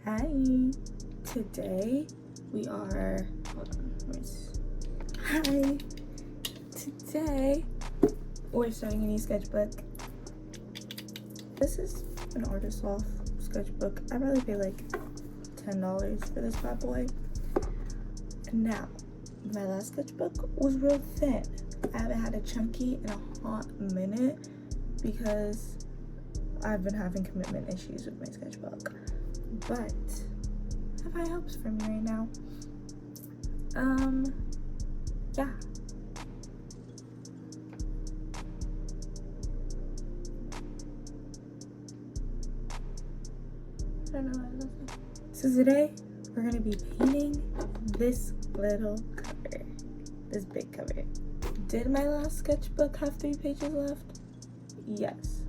Hi, today we are, hold on, hi, today we're starting a new sketchbook. This is an artist off sketchbook. I probably paid like $10 for this bad boy. Now, my last sketchbook was real thin. I haven't had a chunky in a hot minute because I've been having commitment issues with my sketchbook. But I have high hopes for me right now. Yeah. I don't know what I was saying. So today we're gonna be painting this little cover, this big cover. Did my last sketchbook have 3 pages left? Yes.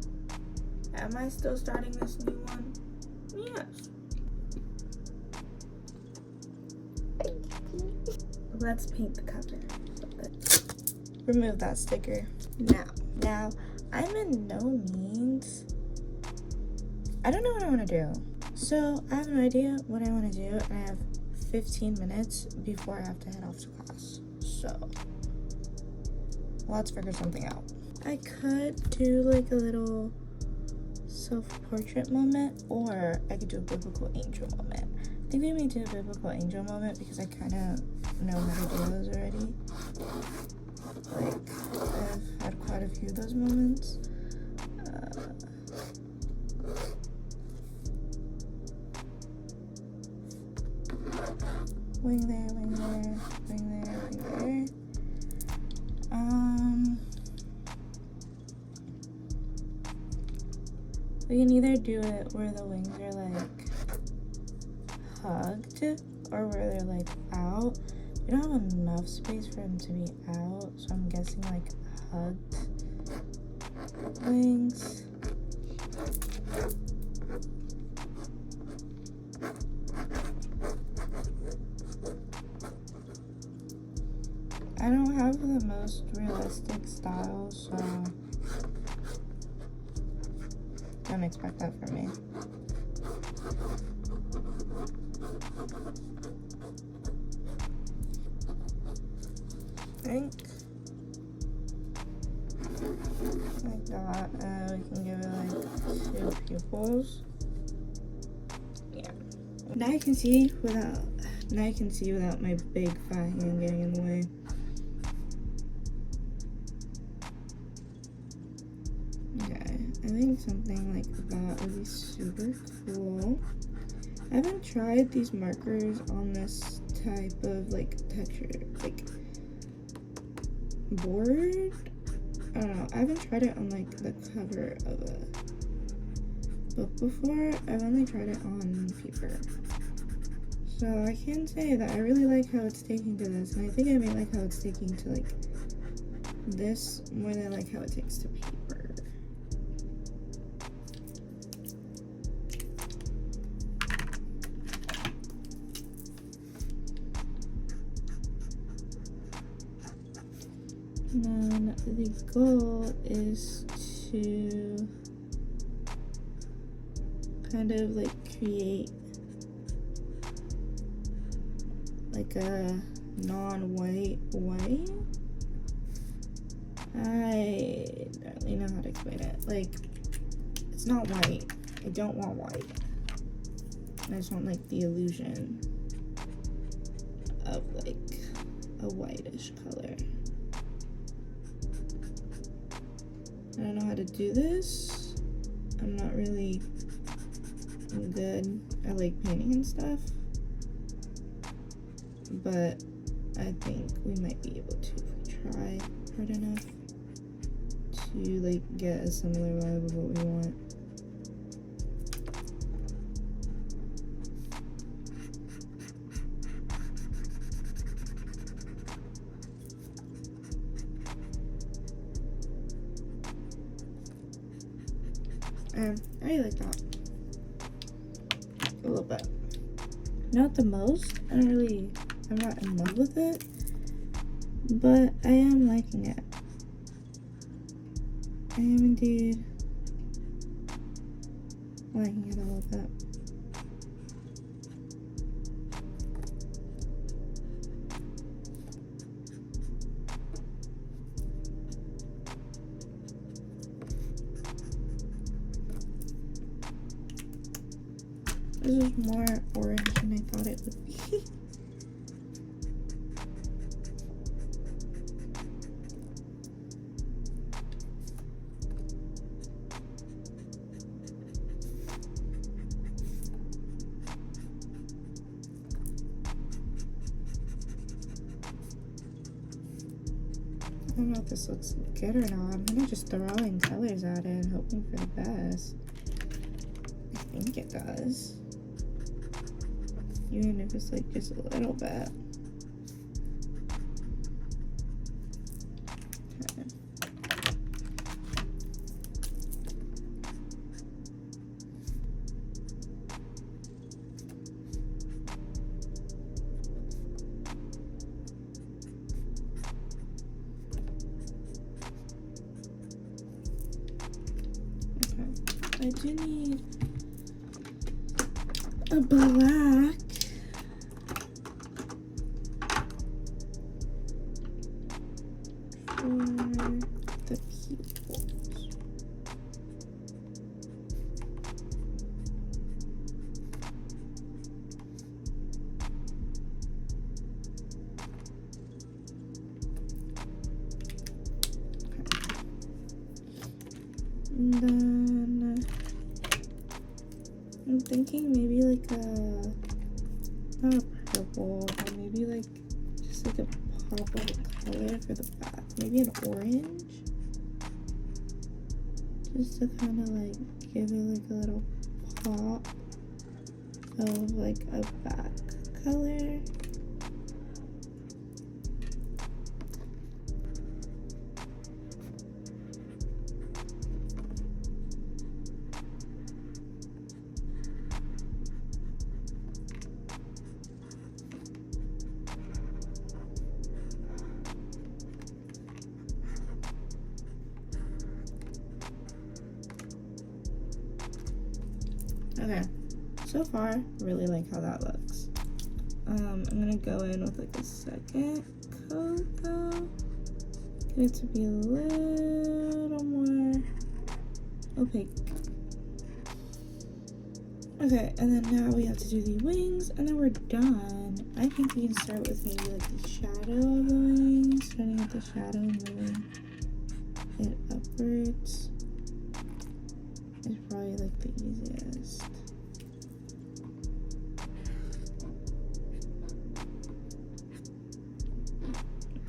Am I still starting this new one? Yes. Let's paint the cover. Let's remove that sticker. Now, I'm in no means, I don't know what I want to do. So I have no idea what I want to do, and I have 15 minutes before I have to head off to class. So let's figure something out. I could do like a little self-portrait moment, or I could do a biblical angel moment. I think we may do a biblical angel moment because I kind of know how to do those already. Like, I've had quite a few of those moments. Wing there, wing there, wing there, wing there. We can either do it where the wings are like hugged or where they're like out. We don't have enough space for them to be out, so I'm guessing like hugged wings. I don't have the most realistic style, so don't expect that from me. I think like that. We can give it like 2 pupils. Yeah. Now you can see without my big fat hand getting in the way. Okay, I think something like that would be super cool. I haven't tried these markers on this type of like texture, like board. I don't know. I haven't tried it on like the cover of a book before. I've only tried it on paper. So I can say that I really like how it's taking to this, and I think I may like how it's taking to like this more than I like how it takes to paper. And then the goal is to kind of like create like a non-white white. I don't really know how to explain it. Like, it's not white. I don't want white. I just want like the illusion of like a whitish color. I don't know how to do this. I'm not really good at like painting and stuff, but I think we might be able to if we try hard enough to like get a similar vibe of what we want. I really like that. A little bit. Not the most. I'm not in love with it, but I am liking it. I am indeed liking it a little bit. This is more orange than I thought it would be. I don't know if this looks good or not. I'm gonna just throw in colors at it, hoping for the best. I think it does. Even if it's like just a little bit. I do need a black for the pupils. And then I'm thinking maybe like not a purple, but maybe like just like a pop of color for the back. Maybe an orange. Just to kind of like give it like a little pop of like a back color. Okay, so far, really like how that looks. I'm gonna go in with like a second coat though. Get it to be a little more opaque. Okay, and then now we have to do the wings, and then we're done. I think we can start with maybe like the shadow of the wings, starting with the shadow and moving it upwards. Is probably like the easiest.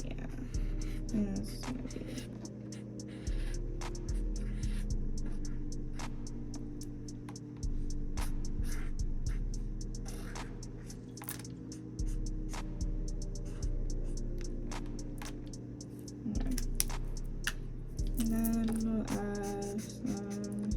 Yeah, that's gonna be it. Okay. And then we'll add some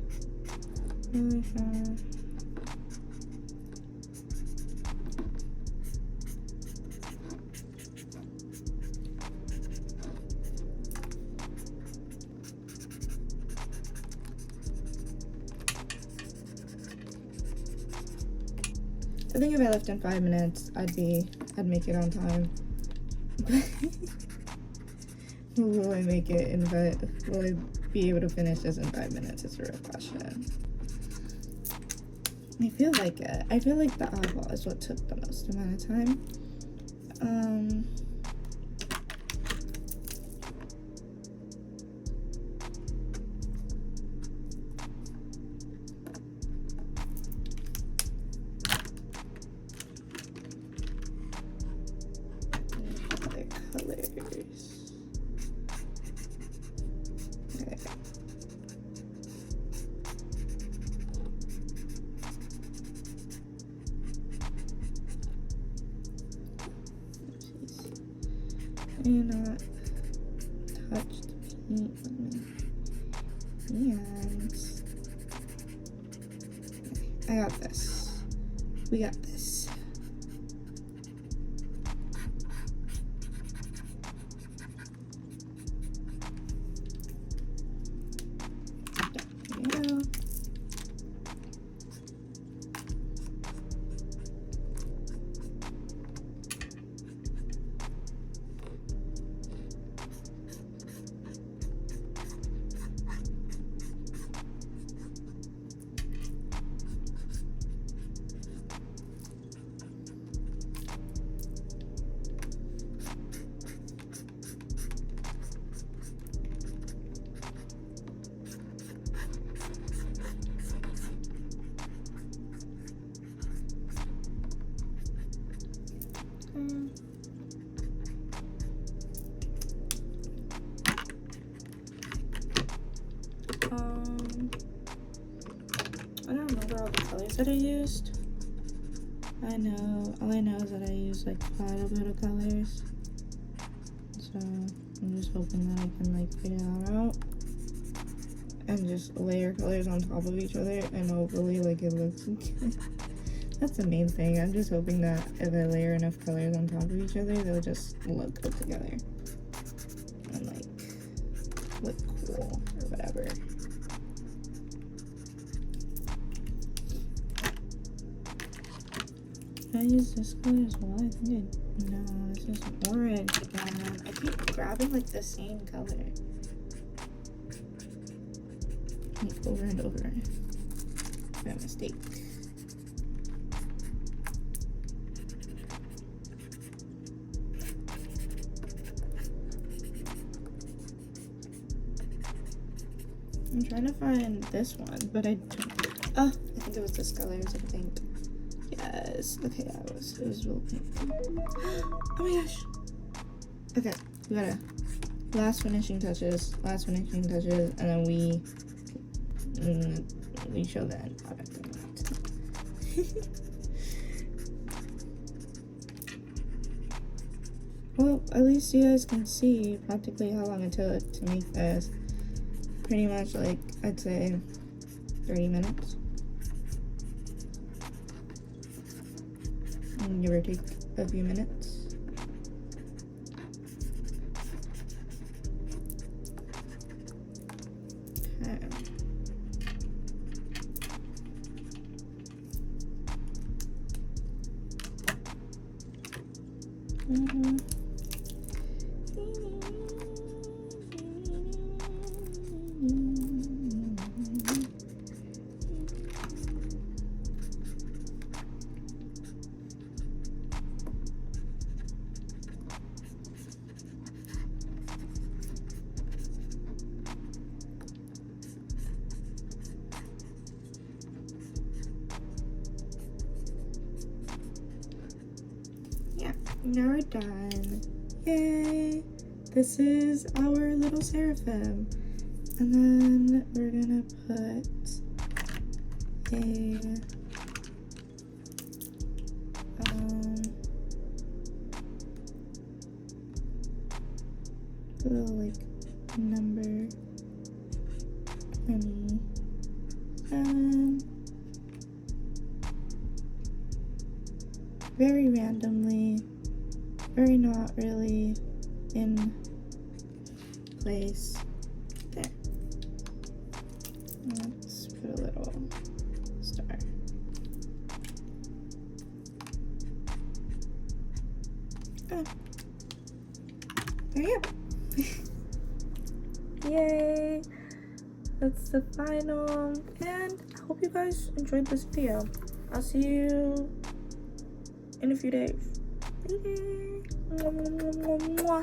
I think if I left in 5 minutes, I'd make it on time. Will I make it in will I be able to finish this in 5 minutes is a real question. I feel like it. I feel like the eyeball is what took the most amount of time. Other colors. Okay. And not touch the paint with my hands. I got this. We got this. There we go. colors that I used. All I know is that I used like quite a bit of colors. So I'm just hoping that I can like figure that out. And just layer colors on top of each other and hopefully like it looks good. That's the main thing. I'm just hoping that if I layer enough colors on top of each other, they'll just look good together. And like look cool or whatever. Can I use this color as well? I think no, this is orange. I keep grabbing like the same color. Like over and over. By mistake. I'm trying to find this one, but I think it was this color, I think. Yes. Okay, it was real pink. Oh my gosh. Okay, we gotta last finishing touches, and then we show the end product. Well, at least you guys can see practically how long it took to make this. Pretty much like, I'd say 30 minutes. Give or take a few minutes. Okay. Now we're done. Yay! This is our little seraphim. And then we're gonna put a little like number 27. Very randomly. Very not really in place. There. Let's put a little star. Oh. There you go. Yay! That's the final. And I hope you guys enjoyed this video. I'll see you in a few days. Mwah, mwah, mwah, mwah.